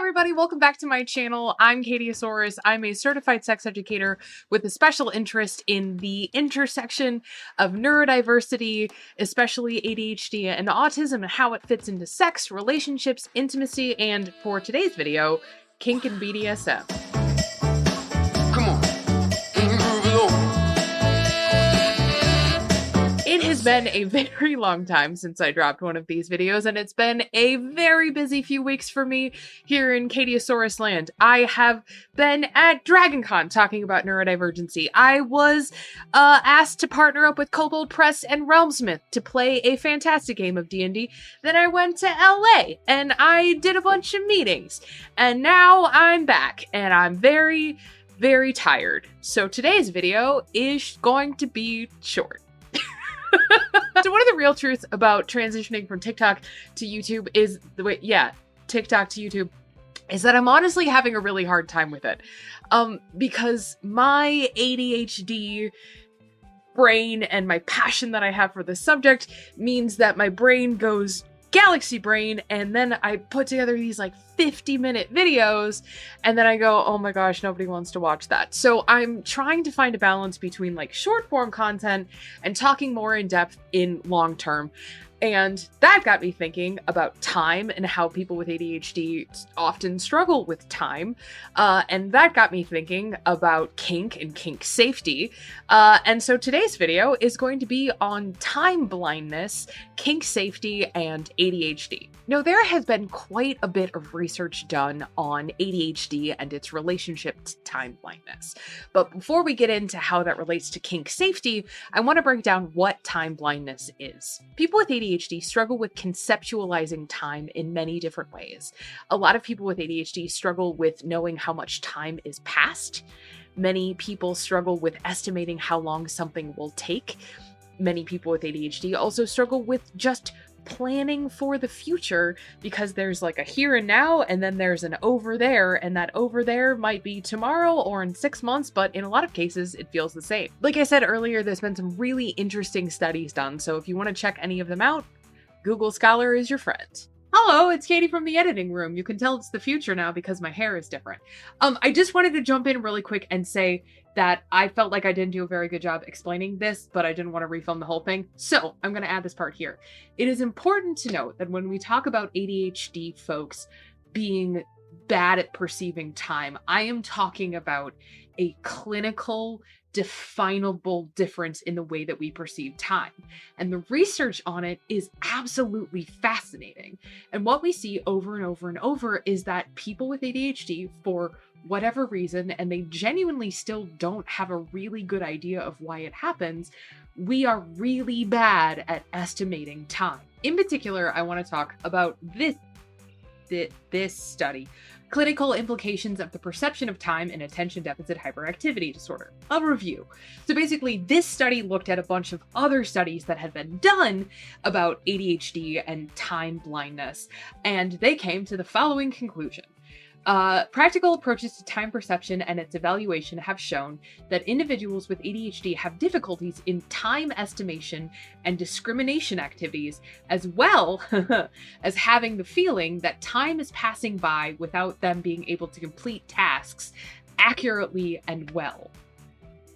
everybody, welcome back to my channel. I'm Catieosaurus. I'm a certified sex educator with a special interest in the intersection of neurodiversity, especially ADHD and autism, and how it fits into sex, relationships, intimacy, and for today's video, kink and BDSM. Come on. Groove it on. It has been a very long time since I dropped one of these videos, and it's been a very busy few weeks for me here in Catieosaurus land. I have been at DragonCon talking about neurodivergency. I was asked to partner up with Kobold Press and Realmsmith to play a fantastic game of D&D. Then I went to LA and I did a bunch of meetings. And now I'm back and I'm very, very tired. So today's video is going to be short. So one of the real truths about transitioning from TikTok to YouTube is TikTok to YouTube is that I'm honestly having a really hard time with it. Because my ADHD brain and my passion that I have for this subject means that my brain goes galaxy brain, and then I put together these like 50-minute videos, and then I go, oh my gosh, nobody wants to watch that. So I'm trying to find a balance between like short form content and talking more in depth in long term. And that got me thinking about time and how people with ADHD often struggle with time. And that got me thinking about kink and kink safety. And so today's video is going to be on time blindness, kink safety, and ADHD. Now, there has been quite a bit of research done on ADHD and its relationship to time blindness. But before we get into how that relates to kink safety, I want to break down what time blindness is. People with ADHD struggle with conceptualizing time in many different ways. A lot of people with ADHD struggle with knowing how much time is passed. Many people struggle with estimating how long something will take. Many people with ADHD also struggle with just planning for the future, because there's like a here and now, and then there's an over there, and that over there might be tomorrow or in 6 months, but in a lot of cases it feels the same. Like I said earlier, there's been some really interesting studies done, so if you want to check any of them out, Google Scholar is your friend. Hello, it's Katie from the editing room. You can tell it's the future now because my hair is different. I just wanted to jump in really quick and say that I felt like I didn't do a very good job explaining this, but I didn't want to refilm the whole thing. So I'm going to add this part here. It is important to note that when we talk about ADHD folks being bad at perceiving time, I am talking about a clinical, definable difference in the way that we perceive time. And the research on it is absolutely fascinating. And what we see over and over and over is that people with ADHD, for whatever reason, and they genuinely still don't have a really good idea of why it happens, we are really bad at estimating time. In particular, I want to talk about this study. Clinical implications of the perception of time in attention deficit hyperactivity disorder. A review. So basically, this study looked at a bunch of other studies that had been done about ADHD and time blindness, and they came to the following conclusion. Practical approaches to time perception and its evaluation have shown that individuals with ADHD have difficulties in time estimation and discrimination activities, as well as having the feeling that time is passing by without them being able to complete tasks accurately and well.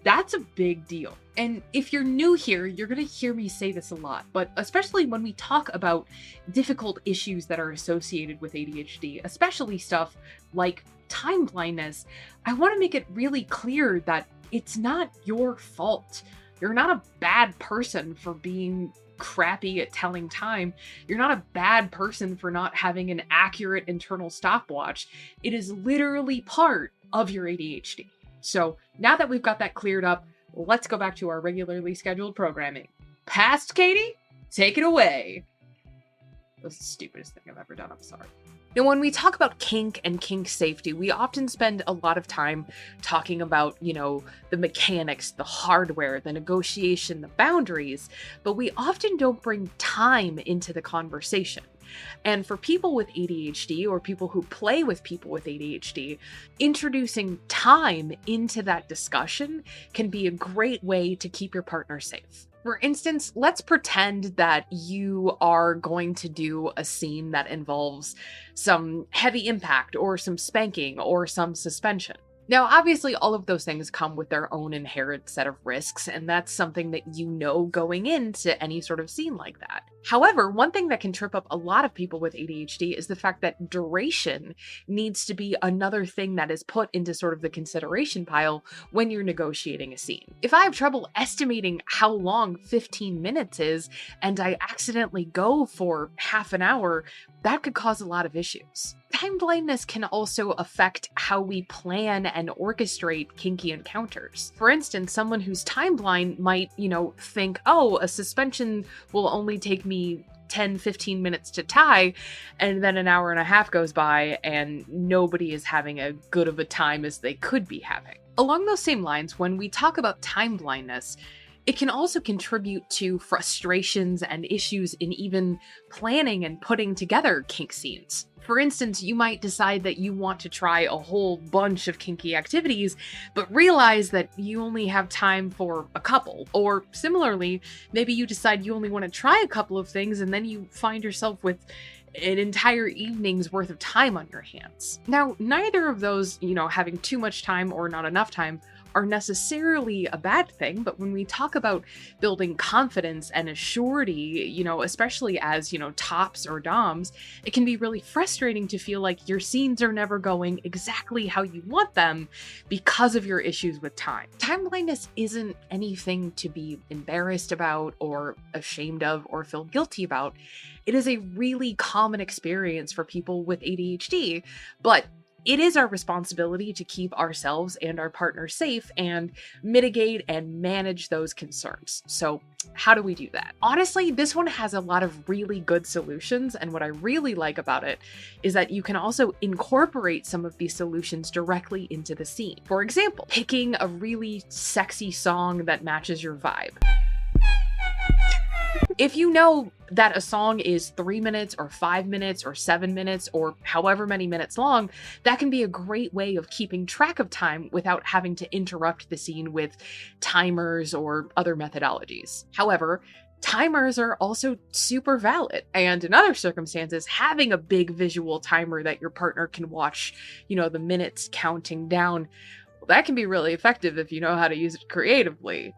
That's a big deal. And if you're new here, you're going to hear me say this a lot, but especially when we talk about difficult issues that are associated with ADHD, especially stuff like time blindness, I want to make it really clear that it's not your fault. You're not a bad person for being crappy at telling time. You're not a bad person for not having an accurate internal stopwatch. It is literally part of your ADHD. So now that we've got that cleared up, let's go back to our regularly scheduled programming. Past Katie, take it away. That's the stupidest thing I've ever done, I'm sorry. Now, when we talk about kink and kink safety, we often spend a lot of time talking about, the mechanics, the hardware, the negotiation, the boundaries, but we often don't bring time into the conversation. And for people with ADHD or people who play with people with ADHD, introducing time into that discussion can be a great way to keep your partner safe. For instance, let's pretend that you are going to do a scene that involves some heavy impact or some spanking or some suspension. Now, obviously, all of those things come with their own inherent set of risks, and that's something that you know going into any sort of scene like that. However, one thing that can trip up a lot of people with ADHD is the fact that duration needs to be another thing that is put into sort of the consideration pile when you're negotiating a scene. If I have trouble estimating how long 15 minutes is, and I accidentally go for half an hour, that could cause a lot of issues. Time blindness can also affect how we plan and orchestrate kinky encounters. For instance, someone who's time blind might, think, oh, a suspension will only take me 10-15 minutes to tie, and then an hour and a half goes by and nobody is having as good of a time as they could be having. Along those same lines, when we talk about time blindness, it can also contribute to frustrations and issues in even planning and putting together kink scenes. For instance, you might decide that you want to try a whole bunch of kinky activities, but realize that you only have time for a couple. Or similarly, maybe you decide you only want to try a couple of things and then you find yourself with an entire evening's worth of time on your hands. Now, neither of those, having too much time or not enough time, are necessarily a bad thing, but when we talk about building confidence and a surety, especially as, tops or doms, it can be really frustrating to feel like your scenes are never going exactly how you want them because of your issues with time. Time blindness isn't anything to be embarrassed about or ashamed of or feel guilty about. It is a really common experience for people with ADHD, but it is our responsibility to keep ourselves and our partners safe and mitigate and manage those concerns. So how do we do that? Honestly, this one has a lot of really good solutions, and what I really like about it is that you can also incorporate some of these solutions directly into the scene. For example, picking a really sexy song that matches your vibe. If you know that a song is 3 minutes or 5 minutes or 7 minutes or however many minutes long, that can be a great way of keeping track of time without having to interrupt the scene with timers or other methodologies. However, timers are also super valid. And in other circumstances, having a big visual timer that your partner can watch, the minutes counting down, that can be really effective if you know how to use it creatively.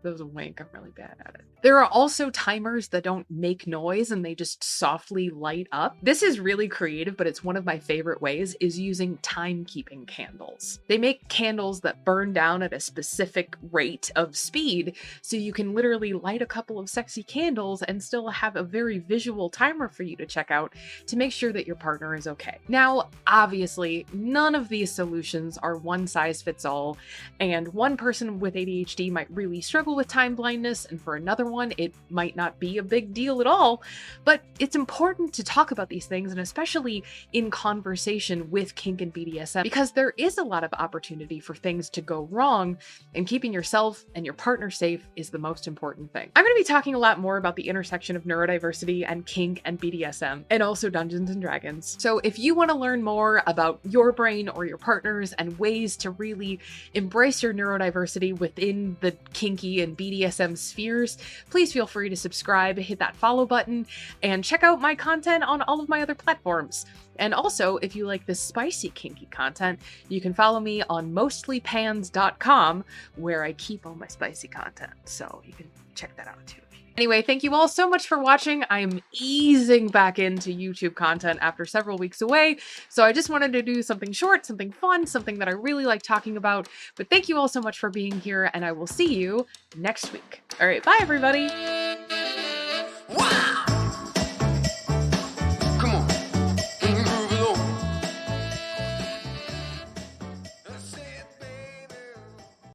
That was a wink. I'm really bad at it. There are also timers that don't make noise and they just softly light up. This is really creative, but it's one of my favorite ways is using timekeeping candles. They make candles that burn down at a specific rate of speed, so you can literally light a couple of sexy candles and still have a very visual timer for you to check out to make sure that your partner is okay. Now, obviously, none of these solutions are one size fits all, and one person with ADHD might really struggle with time blindness, and for another one, it might not be a big deal at all, but it's important to talk about these things, and especially in conversation with kink and BDSM, because there is a lot of opportunity for things to go wrong, and keeping yourself and your partner safe is the most important thing. I'm going to be talking a lot more about the intersection of neurodiversity and kink and BDSM, and also Dungeons and Dragons. So if you want to learn more about your brain or your partners and ways to really embrace your neurodiversity within the kinky and BDSM spheres, please feel free to subscribe, hit that follow button, and check out my content on all of my other platforms. And also, if you like this spicy kinky content, you can follow me on mostlypans.com, where I keep all my spicy content. So you can check that out too. Anyway, thank you all so much for watching. I am easing back into YouTube content after several weeks away, so I just wanted to do something short, something fun, something that I really like talking about. But thank you all so much for being here, and I will see you next week. All right, bye everybody!